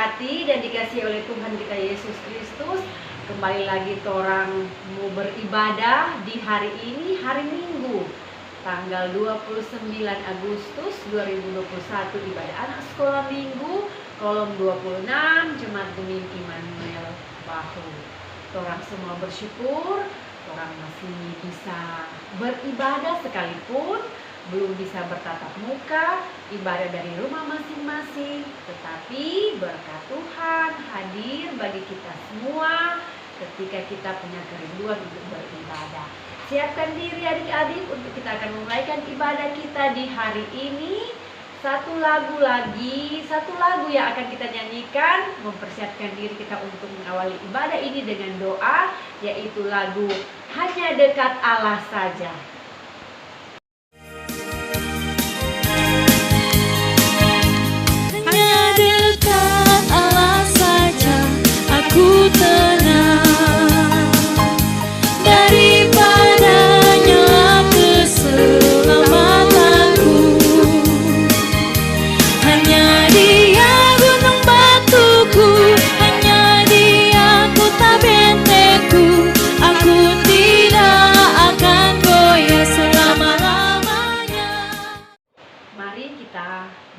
diberkati dan dikasihi oleh Tuhan kita Yesus Kristus. Kembali lagi orang mau beribadah di hari ini, hari Minggu, tanggal 29 Agustus 2021, ibadah anak sekolah Minggu, kolom 26, Jemaat Gemini Immanuel Bahu. Orang semua bersyukur, orang masih bisa beribadah sekalipun belum bisa bertatap muka, ibadah dari rumah masing-masing, tetapi berkat Tuhan hadir bagi kita semua ketika kita punya kerinduan untuk beribadah. Siapkan diri adik-adik untuk kita akan memulaikan ibadah kita di hari ini. Satu lagu yang akan kita nyanyikan, mempersiapkan diri kita untuk mengawali ibadah ini dengan doa, yaitu lagu Hanya Dekat Allah Saja.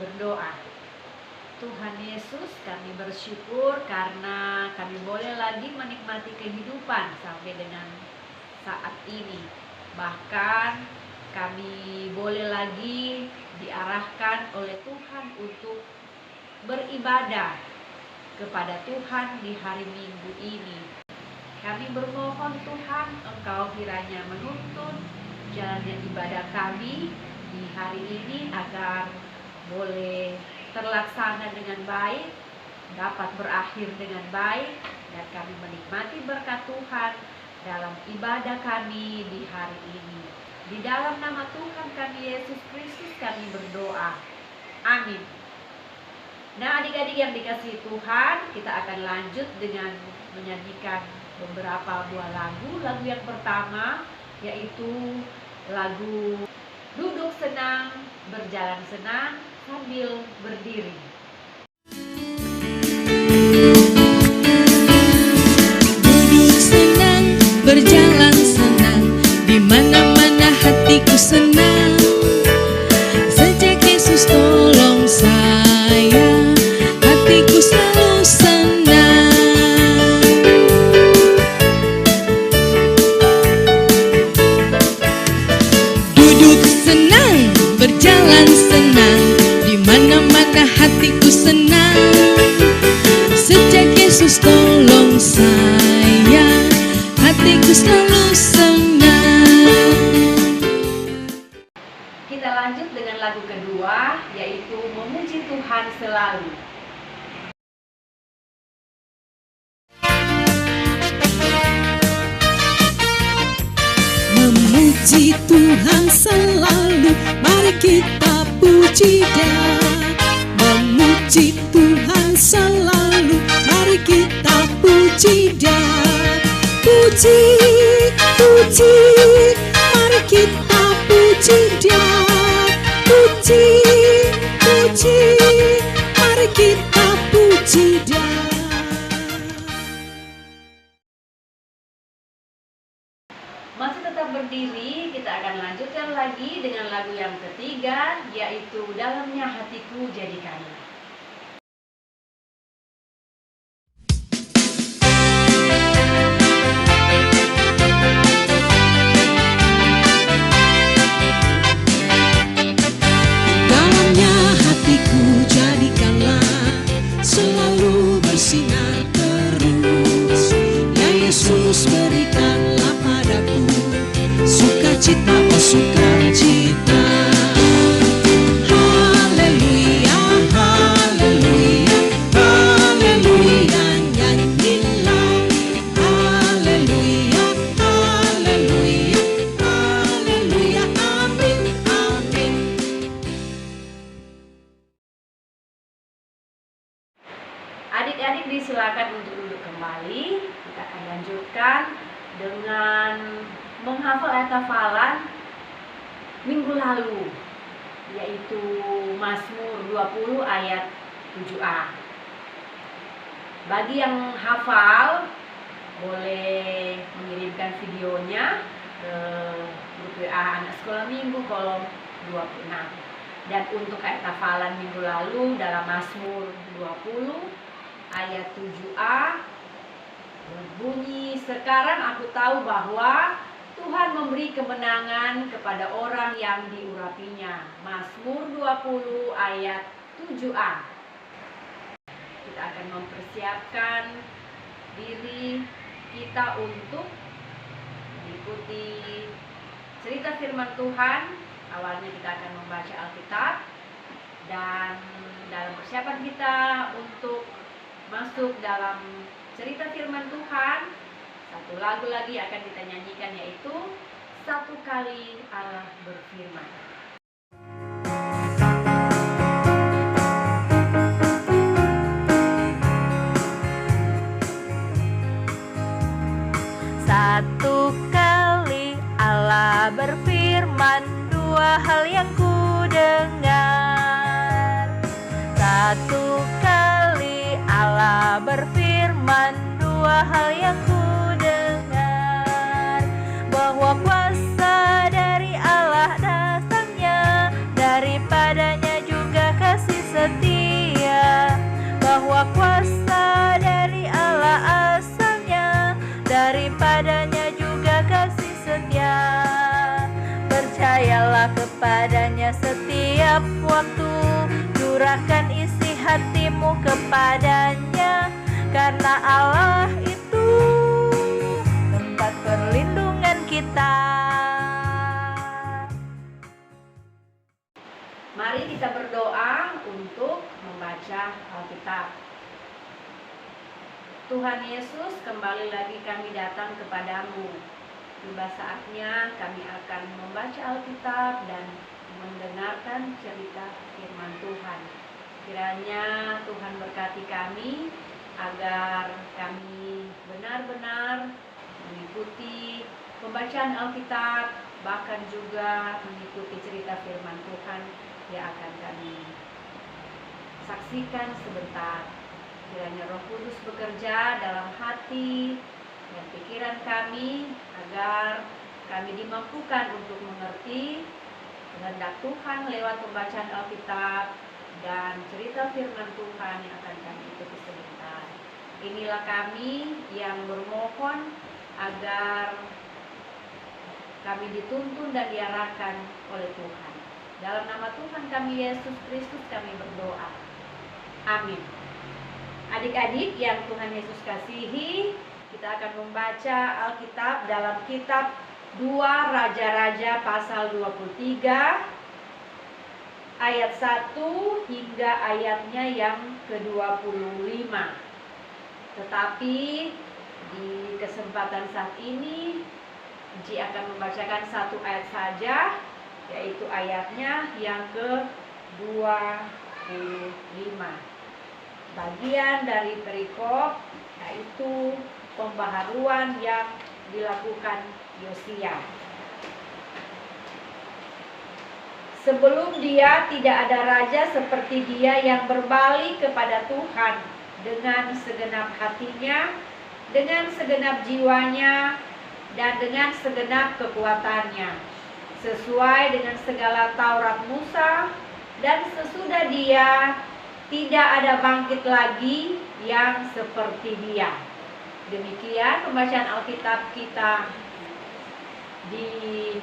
Berdoa. Tuhan Yesus, kami bersyukur karena kami boleh lagi menikmati kehidupan sampai dengan saat ini. Bahkan kami boleh lagi diarahkan oleh Tuhan untuk beribadah kepada Tuhan di hari Minggu ini. Kami bermohon Tuhan, Engkau kiranya menuntun jalannya ibadah kami di hari ini agar boleh terlaksana dengan baik, dapat berakhir dengan baik, dan kami menikmati berkat Tuhan dalam ibadah kami di hari ini. Di dalam nama Tuhan kami Yesus Kristus kami berdoa. Amin. Nah, adik-adik yang dikasihi Tuhan, kita akan lanjut dengan menyanyikan beberapa buah lagu. Lagu yang pertama yaitu lagu Duduk Senang, Berjalan Senang sambil berdiri. Duduk senang, berjalan senang, di mana-mana hatiku senang. Sejak Yesus tolong saya, hatiku selalu senang. Duduk senang, berjalan senang, mana-mana hatiku senang. Sejak Yesus tolong saya, hatiku selalu senang. Kita lanjut dengan lagu kedua, yaitu Memuji Tuhan Selalu. Memuji Tuhan selalu, mari kita puji Dia. Memuji Tuhan selalu, mari kita puji Dia. Puji, puji, mari kita puji Dia. Puji, puji, mari kita puji Dia. Masih tetap berdiri, kita akan lanjutkan lagi dengan lagu yang ketiga, yaitu Dalamnya Hatiku Jadikanlah. Dalamnya hatiku jadikanlah selalu bersinar terus. Ya Yesus, berikanlah padaku sukacita, oh sukacita. Haleluya, haleluya, haleluya, nyanyilah. Haleluya, haleluya, haleluya, amin, amin. Adik-adik disilakan untuk duduk kembali. Kita akan lanjutkan dengan menghafal ayat hafalan minggu lalu, yaitu Mazmur 20 ayat 7a. Bagi yang hafal, boleh mengirimkan videonya ke grup WA Anak Sekolah Minggu kolom 26. Dan untuk ayat hafalan minggu lalu dalam Mazmur 20 ayat 7a berbunyi, sekarang aku tahu bahwa Tuhan memberi kemenangan kepada orang yang diurapinya. Mazmur 20 ayat 7a. Kita akan mempersiapkan diri kita untuk mengikuti cerita firman Tuhan. Awalnya kita akan membaca Alkitab, dan dalam persiapan kita untuk masuk dalam cerita firman Tuhan, satu lagu lagi akan kita nyanyikan, yaitu Satu Kali Allah Berfirman. Satu kali Allah berfirman, dua hal yang ku dengar. Satu kali Allah berfirman, dua hal yang ku dengar. Bahwa kuasa dari Allah datangnya, daripadanya juga kasih setia. Bahwa kuasa dari Allah asalnya, daripadanya juga kasih setia. Percayalah kepadanya setiap waktu, curahkan isi hatimu kepadanya, karena Allah itu tempat perlindungan kita. Mari kita berdoa untuk membaca Alkitab. Tuhan Yesus, kembali lagi kami datang kepadamu. Tiba saatnya kami akan membaca Alkitab dan mendengarkan cerita firman Tuhan. Kiranya Tuhan berkati kami agar kami benar-benar mengikuti pembacaan Alkitab, bahkan juga mengikuti cerita firman Tuhan yang akan kami saksikan sebentar. Kiranya Roh Kudus bekerja dalam hati dan pikiran kami agar kami dimampukan untuk mengerti kehendak Tuhan lewat pembacaan Alkitab dan cerita firman Tuhan yang akan kami ikuti sebentar. Inilah kami yang bermohon agar kami dituntun dan diarahkan oleh Tuhan. Dalam nama Tuhan kami Yesus Kristus kami berdoa. Amin. Adik-adik yang Tuhan Yesus kasihi, kita akan membaca Alkitab dalam kitab 2 Raja-Raja pasal 23 ayat 1 hingga ayatnya yang ke-25. Tetapi di kesempatan saat ini Ji akan membacakan satu ayat saja, yaitu ayatnya yang ke-25. Bagian dari perikop yaitu pembaharuan yang dilakukan Yosia. Sebelum dia tidak ada raja seperti dia yang berbalik kepada Tuhan dengan segenap hatinya, dengan segenap jiwanya, dan dengan segenap kekuatannya, sesuai dengan segala Taurat Musa, dan sesudah dia tidak ada bangkit lagi yang seperti dia. Demikian pembacaan Alkitab kita di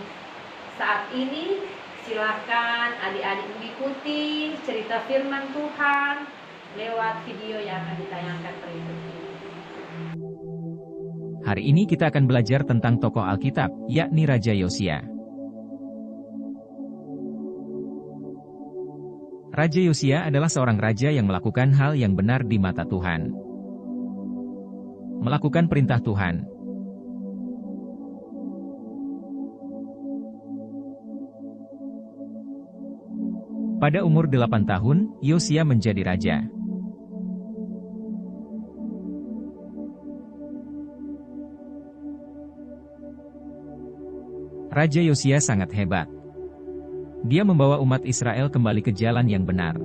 saat ini. Silakan adik-adik mengikuti cerita firman Tuhan lewat video yang akan ditayangkan berikut ini. Hari ini kita akan belajar tentang tokoh Alkitab, yakni Raja Yosia. Raja Yosia adalah seorang raja yang melakukan hal yang benar di mata Tuhan. Melakukan perintah Tuhan. Pada umur 8 tahun, Yosia menjadi raja. Raja Yosia sangat hebat. Dia membawa umat Israel kembali ke jalan yang benar.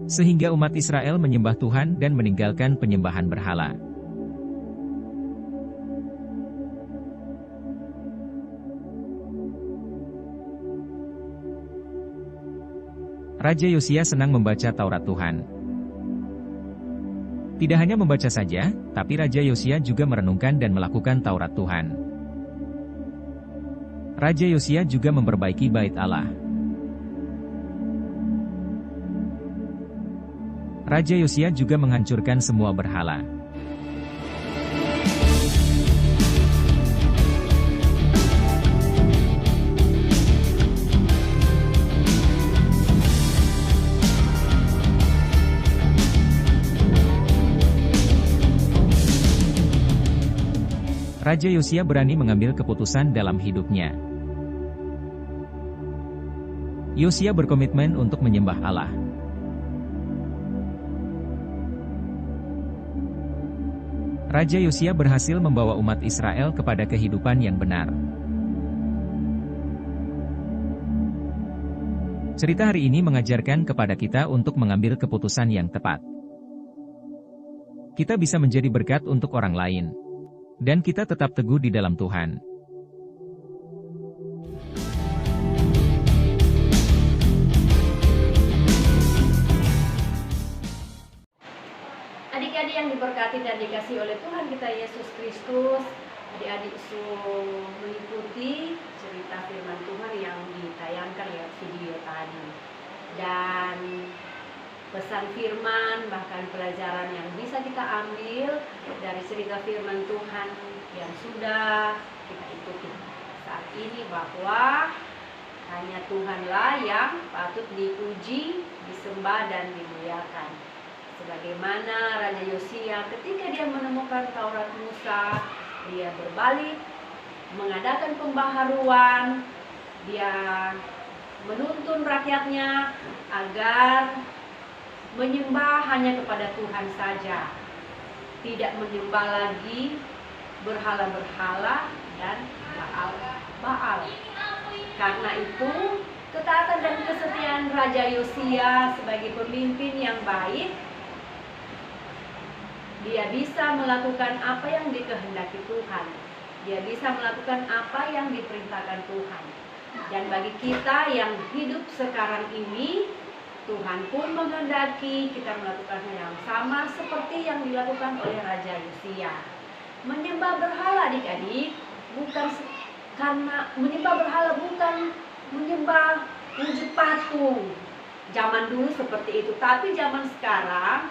Sehingga umat Israel menyembah Tuhan dan meninggalkan penyembahan berhala. Raja Yosia senang membaca Taurat Tuhan. Tidak hanya membaca saja, tapi Raja Yosia juga merenungkan dan melakukan Taurat Tuhan. Raja Yosia juga memperbaiki bait Allah. Raja Yosia juga menghancurkan semua berhala. Raja Yosia berani mengambil keputusan dalam hidupnya. Yosia berkomitmen untuk menyembah Allah. Raja Yosia berhasil membawa umat Israel kepada kehidupan yang benar. Cerita hari ini mengajarkan kepada kita untuk mengambil keputusan yang tepat. Kita bisa menjadi berkat untuk orang lain. Dan kita tetap teguh di dalam Tuhan. Adik-adik yang diberkati dan dikasihi oleh Tuhan kita Yesus Kristus, adik-adik mengikuti cerita firman Tuhan yang ditayangkan lewat video tadi. Dan pesan firman, bahkan pelajaran yang bisa kita ambil dari cerita firman Tuhan yang sudah kita ikuti saat ini, bahwa hanya Tuhanlah yang patut dipuji, disembah dan dimuliakan. Sebagaimana Raja Yosia ketika dia menemukan Taurat Musa, dia berbalik, mengadakan pembaharuan, dia menuntun rakyatnya agar menyembah hanya kepada Tuhan saja, tidak menyembah lagi berhala-berhala dan Baal. Karena itu, ketaatan dan kesetiaan Raja Yosia sebagai pemimpin yang baik, dia bisa melakukan apa yang dikehendaki Tuhan. Dia bisa melakukan apa yang diperintahkan Tuhan. Dan bagi kita yang hidup sekarang ini, Tuhan pun menghendaki kita melakukan hal yang sama seperti yang dilakukan oleh Raja Yosia. Menyembah berhala, adik-adik, karena menyembah berhala bukan menyembah wujud patung. Zaman dulu seperti itu, tapi zaman sekarang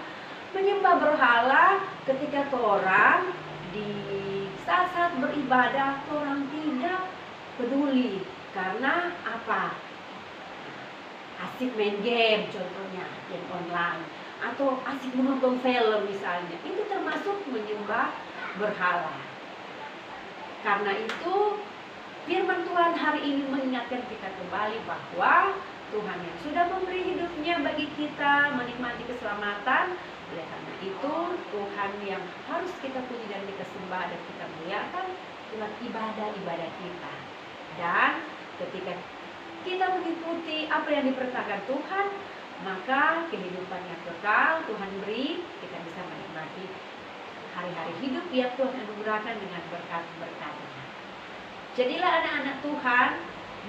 menyembah berhala ketika orang di saat-saat beribadah orang tidak peduli. Karena apa? Asik main game, contohnya game online, atau asik menonton film misalnya, itu termasuk menyembah berhala. Karena itu firman Tuhan hari ini mengingatkan kita kembali bahwa Tuhan yang sudah memberi hidupnya bagi kita menikmati keselamatan. Oleh karena itu Tuhan yang harus kita puji dan kita sembah dan kita muliakan lewat ibadah-ibadah kita. Dan ketika kita mengikuti apa yang diperintahkan Tuhan, maka kehidupan yang kekal Tuhan beri, kita bisa menikmati hari-hari hidup yang Tuhan anugerahkan dengan berkat-berkat-Nya. Jadilah anak-anak Tuhan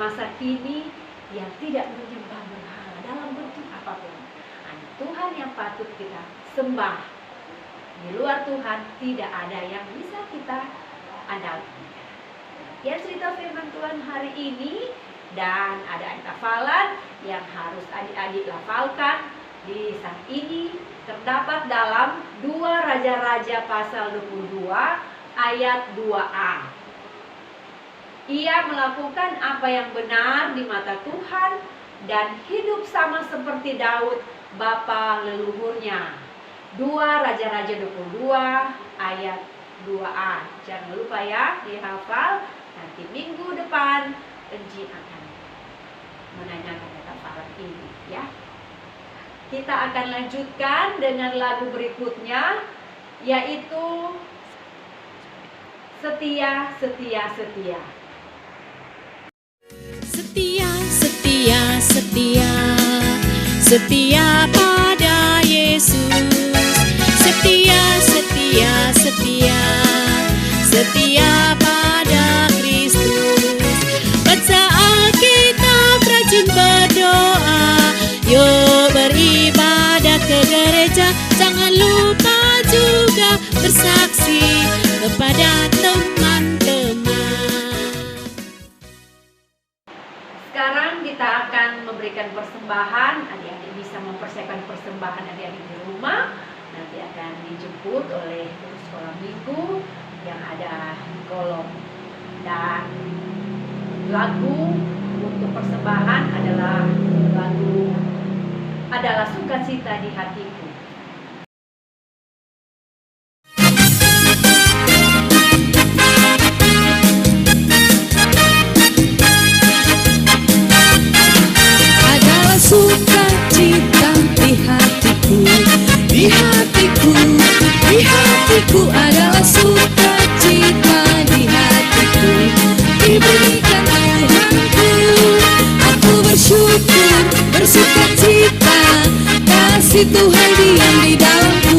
masa kini yang tidak menyembah berhala dalam bentuk apapun. Anak Tuhan yang patut kita sembah. Di luar Tuhan tidak ada yang bisa kita andalkan. Ya, cerita firman Tuhan hari ini, dan ada ayat hafalan yang harus adik-adik lafalkan di saat ini, terdapat dalam 2 Raja-Raja pasal 22 ayat 2a. Ia melakukan apa yang benar di mata Tuhan dan hidup sama seperti Daud bapa leluhurnya. 2 Raja-Raja 22 ayat 2a. Jangan lupa ya dihafal. Nanti minggu depan Enji akan menanyakan hafalan ini ya. Kita akan lanjutkan dengan lagu berikutnya, yaitu Setia, Setia, Setia. Setia, setia, setia, setia pada setia, setia, setia, setia pada Kristus. Baca Alkitab, rajin berdoa, yuk beribadah ke gereja. Jangan lupa juga bersaksi kepada teman-teman. Sekarang kita akan memberikan persembahan. Adik-adik bisa mempersiapkan persembahan adik-adik di rumah. Nanti akan dijemput oleh guru sekolah minggu yang ada di kolom. Dan lagu untuk persembahan adalah lagu Adalah Sukacita di Hatiku. Adalah sukacita di hatiku, di hatiku, di hatiku. Adalah sukacita di hatiku, diberikan Tuhanku. Aku bersyukur, bersukacita, kasih Tuhan diam di dalamku.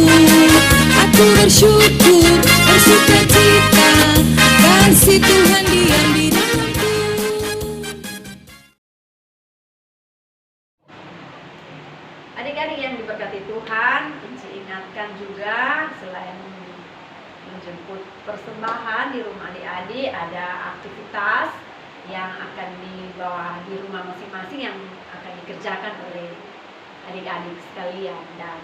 Aku bersyukur, bersukacita, kasih Tuhan diam di dalamku. Adik-adik yang diberkati Tuhan, Inci ingatkan juga selain menjemput persembahan di rumah adik-adik, ada aktivitas yang akan dibawa di rumah masing-masing yang akan dikerjakan oleh adik-adik sekalian. Dan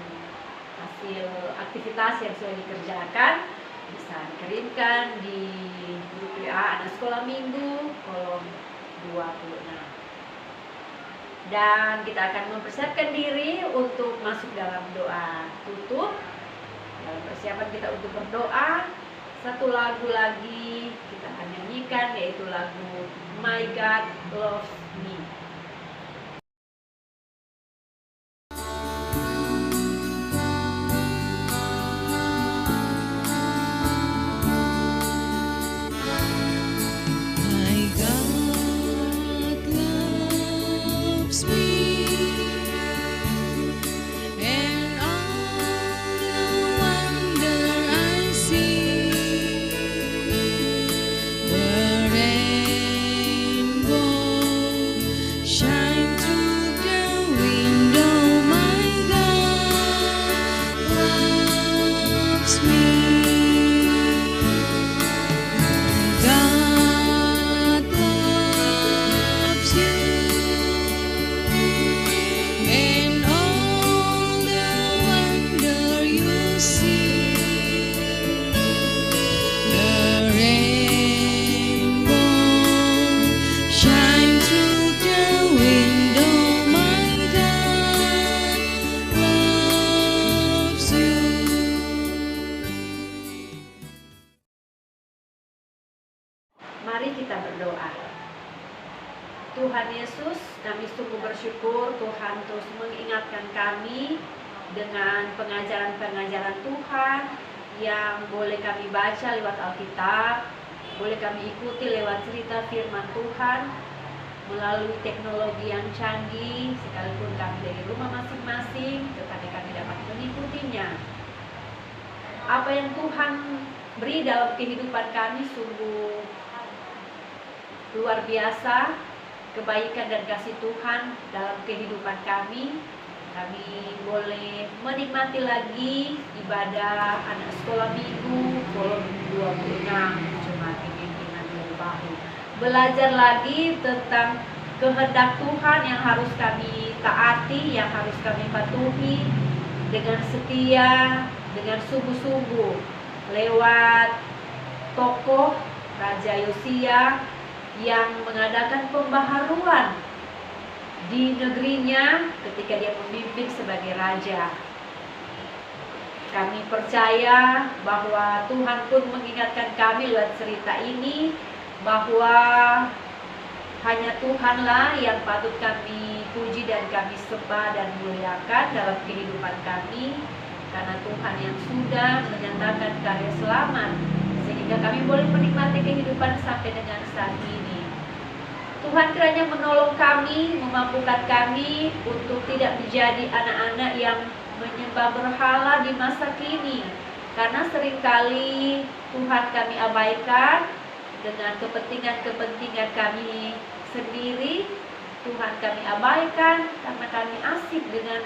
hasil aktivitas yang sudah dikerjakan bisa dikirimkan di grup WA anak sekolah minggu kolom 26. Dan kita akan mempersiapkan diri untuk masuk dalam doa tutup. Dalam persiapan kita untuk berdoa, satu lagu lagi kita akan nyanyikan, yaitu lagu My God Loves Me. My God loves me, and all the wonder I see. The rainbow shine through the window. My God loves me. God loves you, and all the wonder you see. The rainbow shine through the window. My God loves you. Mari kita berdoa. Tuhan Yesus, kami sungguh bersyukur Tuhan terus mengingatkan kami dengan pengajaran-pengajaran Tuhan yang boleh kami baca lewat Alkitab, boleh kami ikuti lewat cerita firman Tuhan melalui teknologi yang canggih, sekalipun kami dari rumah masing-masing, tetapi kami dapat mengikutinya. Apa yang Tuhan beri dalam kehidupan kami sungguh luar biasa, kebaikan dan kasih Tuhan dalam kehidupan kami. Kami boleh menikmati lagi ibadah anak sekolah minggu kolom 26 Jemaat Pimpinan dari Bahu. Belajar lagi tentang kehendak Tuhan yang harus kami taati, yang harus kami patuhi dengan setia, dengan sungguh-sungguh lewat tokoh Raja Yosia yang mengadakan pembaharuan di negerinya ketika dia memimpin sebagai raja. Kami percaya bahwa Tuhan pun mengingatkan kami lewat cerita ini bahwa hanya Tuhanlah yang patut kami puji dan kami sembah dan muliakan dalam kehidupan kami, karena Tuhan yang sudah menyatakan karya selamat sehingga kami boleh menikmati kehidupan sampai dengan saat ini. Tuhan kiranya menolong kami, memampukan kami untuk tidak menjadi anak-anak yang menyembah berhala di masa kini. Karena seringkali Tuhan kami abaikan dengan kepentingan-kepentingan kami sendiri. Tuhan kami abaikan karena kami asik dengan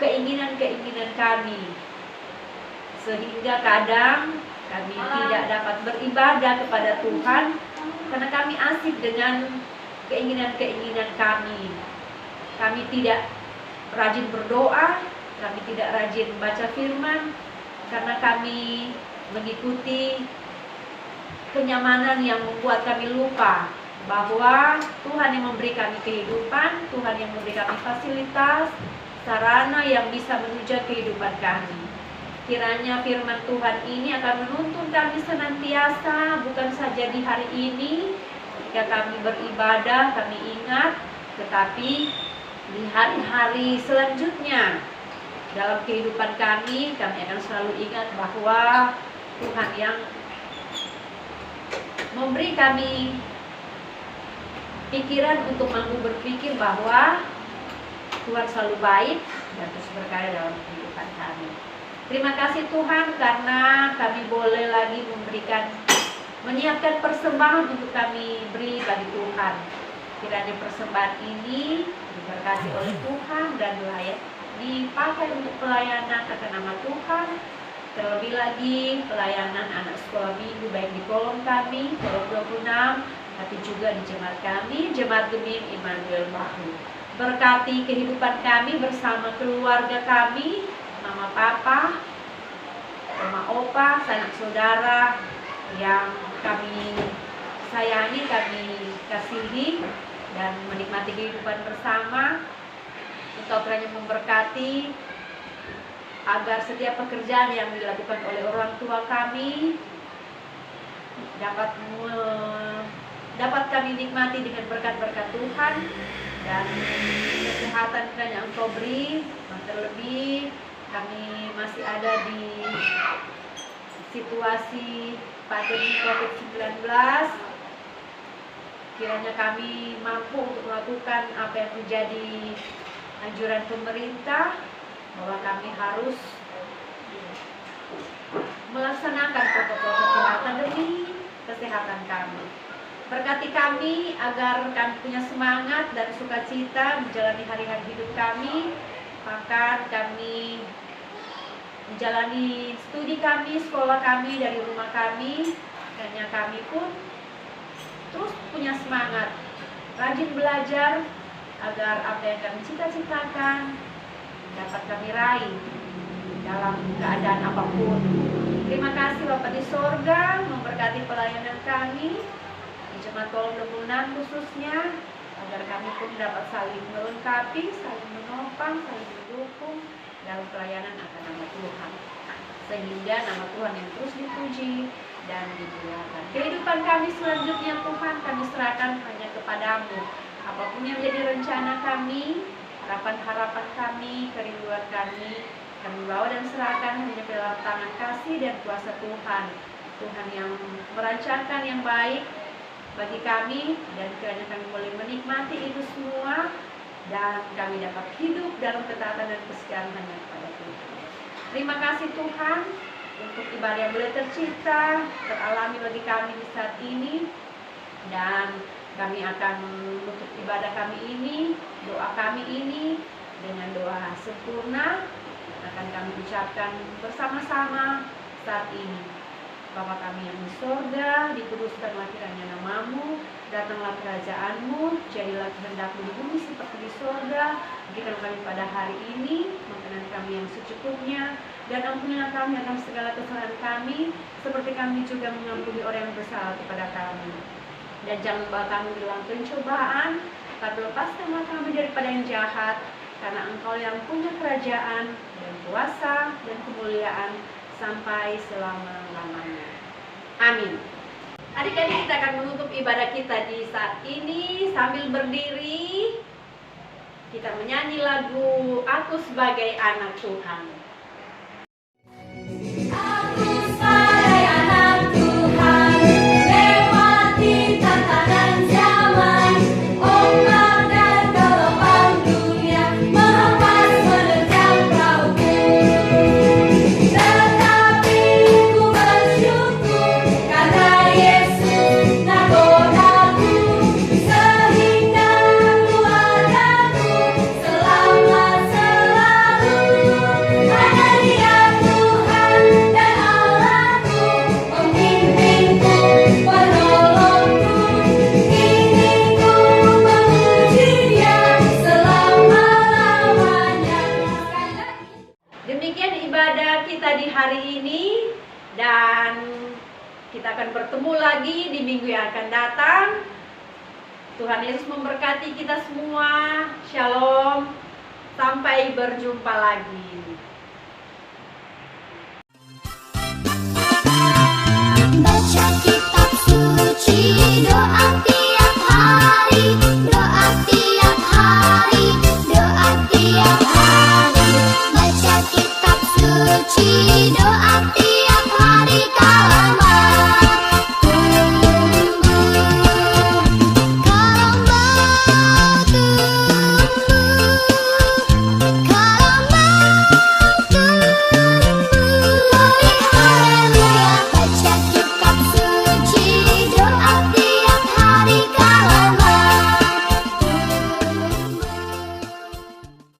keinginan-keinginan kami. Sehingga kadang kami tidak dapat beribadah kepada Tuhan karena kami asik dengan keinginan-keinginan kami. Kami tidak rajin berdoa, kami tidak rajin baca firman karena kami mengikuti kenyamanan yang membuat kami lupa bahwa Tuhan yang memberi kami kehidupan, Tuhan yang memberi kami fasilitas, sarana yang bisa menunjang kehidupan kami. Kiranya firman Tuhan ini akan menuntun kami senantiasa, bukan saja di hari ini ketika kami beribadah, kami ingat, tetapi di hari-hari selanjutnya dalam kehidupan kami akan selalu ingat bahwa Tuhan yang memberi kami pikiran untuk mampu berpikir bahwa Tuhan selalu baik dan terus berkarya dalam kehidupan kami. Terima kasih Tuhan karena kami boleh lagi menyiapkan persembahan untuk kami beri bagi Tuhan. Kiranya persembahan ini diberkati oleh Tuhan dan layak dipakai untuk pelayanan akan nama Tuhan. Terlebih lagi pelayanan anak sekolah minggu baik di kolom kami, kolom 26, tapi juga di jemaat kami, Jemaat Gemim Immanuel Bahu. Berkati kehidupan kami bersama keluarga kami, mama papa, mama opa, sanak saudara yang kami sayangi, kami kasihi dan menikmati kehidupan bersama. Engkau kiranya memberkati agar setiap pekerjaan yang dilakukan oleh orang tua kami dapat kami nikmati dengan berkat-berkat Tuhan, dan kesehatan kiranya Engkau beri. Terlebih kami masih ada di situasi pandemi COVID-19. Kiranya kami mampu untuk melakukan apa yang menjadi anjuran pemerintah, bahwa kami harus melaksanakan protokol kesehatan demi kesehatan kami. Berkati kami agar kami punya semangat dan sukacita menjalani hari-hari hidup kami, bahkan kami menjalani studi kami, sekolah kami dari rumah kami. Kiranya kami pun terus punya semangat, rajin belajar agar apa yang kami cita-citakan dapat kami raih dalam keadaan apapun. Terima kasih Bapak di sorga, memberkati pelayanan kami di Jemaat Kolom 26 khususnya, agar kami pun dapat saling melengkapi, saling menopang, saling mendukung dalam pelayanan akan nama Tuhan, sehingga nama Tuhan yang terus dipuji dan dimuliakan. Kehidupan kami selanjutnya Tuhan kami serahkan hanya kepadamu. Apapun yang menjadi rencana kami, harapan-harapan kami, kerinduan kami bawa dan serahkan hanya ke dalam tangan kasih dan kuasa Tuhan. Tuhan yang merancangkan yang baik bagi kami, dan kiranya kami boleh menikmati itu semua, dan kami dapat hidup dalam ketaatan dan kesetiaan hanya kepada Tuhan. Terima kasih Tuhan untuk ibadah yang boleh tercipta, teralami bagi kami di saat ini, dan kami akan menutup ibadah kami ini, doa kami ini dengan doa sempurna akan kami ucapkan bersama-sama saat ini. Bapa kami yang di sorga, dikuduskanlah kiranya namamu, datanglah kerajaanmu, jadilah kehendakmu di bumi seperti di sorga. Berikan kami pada hari ini makanan kami yang secukupnya, dan ampunilah kami akan segala kesalahan kami, seperti kami juga mengampuni orang yang bersalah kepada kami. Dan jangan bawa kami dalam pencobaan, tapi lepaskanlah kami daripada yang jahat, karena Engkau yang punya kerajaan dan kuasa dan kemuliaan sampai selama-lamanya. Amin. Adik-adik, kita akan menutup ibadah kita di saat ini sambil berdiri. Kita menyanyi lagu Aku Sebagai Anak Tuhan. Ombak dan gelombang dunia menghampas menerjang bertemu lagi di minggu yang akan datang. Tuhan Yesus memberkati kita semua. Shalom. Sampai berjumpa lagi. Baca kitab suci, doa